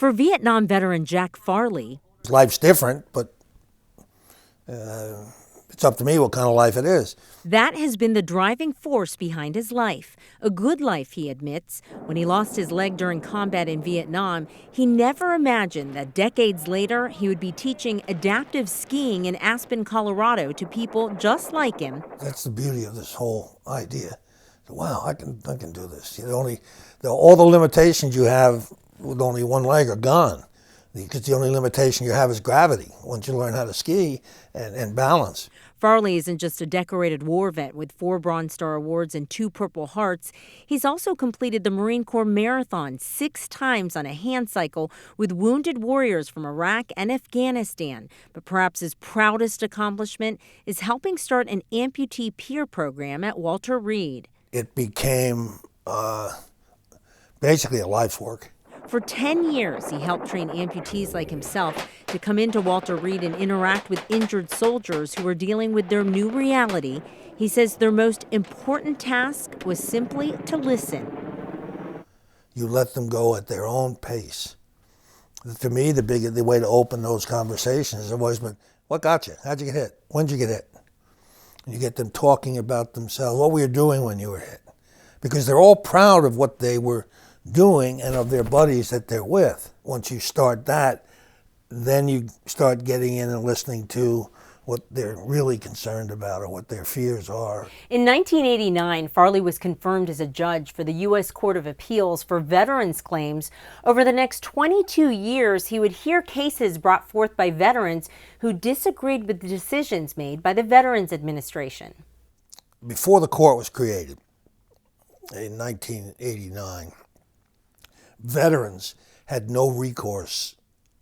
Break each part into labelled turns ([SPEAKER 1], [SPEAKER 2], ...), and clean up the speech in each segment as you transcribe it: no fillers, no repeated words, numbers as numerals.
[SPEAKER 1] For Vietnam veteran Jack Farley,
[SPEAKER 2] life's different, but it's up to me what kind of life it is.
[SPEAKER 1] that has been the driving force behind his life. A good life, he admits. When he lost his leg during combat in Vietnam, he never imagined that decades later he would be teaching adaptive skiing in Aspen, Colorado to people just like him.
[SPEAKER 2] That's the beauty of this whole idea. Wow, I can do this. All the limitations you have with only one leg are gone, because the only limitation you have is gravity once you learn how to ski and balance.
[SPEAKER 1] Farley isn't just a decorated war vet with 4 Bronze Star Awards and 2 Purple Hearts. He's also completed the Marine Corps Marathon 6 times on a hand cycle with wounded warriors from Iraq and Afghanistan. But perhaps his proudest accomplishment is helping start an amputee peer program at Walter Reed.
[SPEAKER 2] It became basically a life's work.
[SPEAKER 1] For 10 years, he helped train amputees like himself to come into Walter Reed and interact with injured soldiers who were dealing with their new reality. He says their most important task was simply to listen.
[SPEAKER 2] You let them go at their own pace. To me, the way to open those conversations has always been, what got you? How'd you get hit? When'd you get hit? And you get them talking about themselves, what were you doing when you were hit? Because they're all proud of what they were doing and of their buddies that they're with. Once you start that, then you start getting in and listening to what they're really concerned about or what their fears are.
[SPEAKER 1] In 1989, Farley was confirmed as a judge for the U.S. Court of Appeals for veterans claims. Over the next 22 years, he would hear cases brought forth by veterans who disagreed with the decisions made by the Veterans Administration.
[SPEAKER 2] Before the court was created in 1989, veterans had no recourse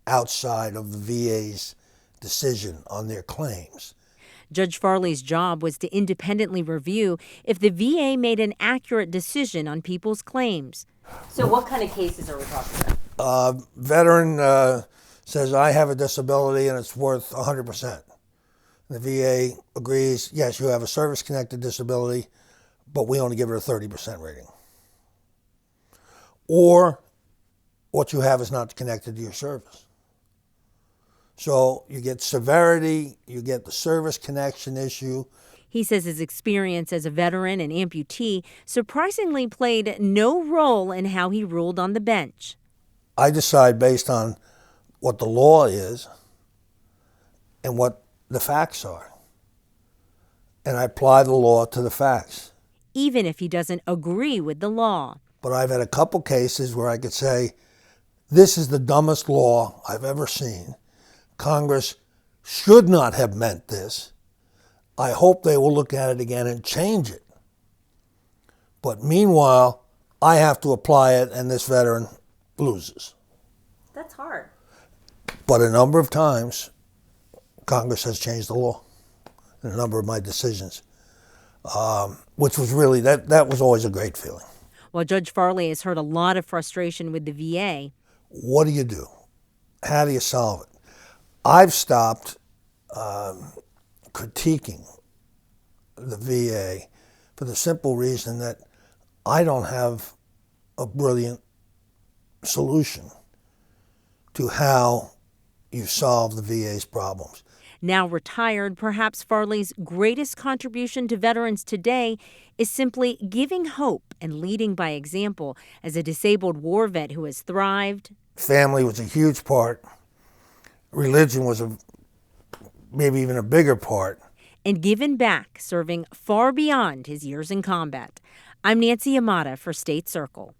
[SPEAKER 2] outside of the VA's decision on their claims.
[SPEAKER 1] Judge Farley's job was to independently review if the VA made an accurate decision on people's claims. So what kind of cases are we talking about?
[SPEAKER 2] Veteran says, I have a disability and it's worth 100%. The VA agrees, yes, you have a service-connected disability, but we only give it a 30% rating. Or what you have is not connected to your service. So you get severity, you get the service connection issue.
[SPEAKER 1] He says his experience as a veteran and amputee surprisingly played no role in how he ruled on the bench.
[SPEAKER 2] I decide based on what the law is and what the facts are. And I apply the law to the facts.
[SPEAKER 1] Even if he doesn't agree with the law.
[SPEAKER 2] But I've had a couple cases where I could say, this is the dumbest law I've ever seen. Congress should not have meant this. I hope they will look at it again and change it. But meanwhile, I have to apply it and this veteran loses.
[SPEAKER 1] That's hard.
[SPEAKER 2] But a number of times, Congress has changed the law in a number of my decisions, which was really, that was always a great feeling.
[SPEAKER 1] While Judge Farley has heard a lot of frustration with the VA.
[SPEAKER 2] What do you do? How do you solve it? I've stopped critiquing the VA for the simple reason that I don't have a brilliant solution to how you solve the VA's problems.
[SPEAKER 1] Now retired, perhaps Farley's greatest contribution to veterans today is simply giving hope and leading by example as a disabled war vet who has thrived.
[SPEAKER 2] Family was a huge part. Religion was maybe even a bigger part.
[SPEAKER 1] And given back, serving far beyond his years in combat. I'm Nancy Yamada for State Circle.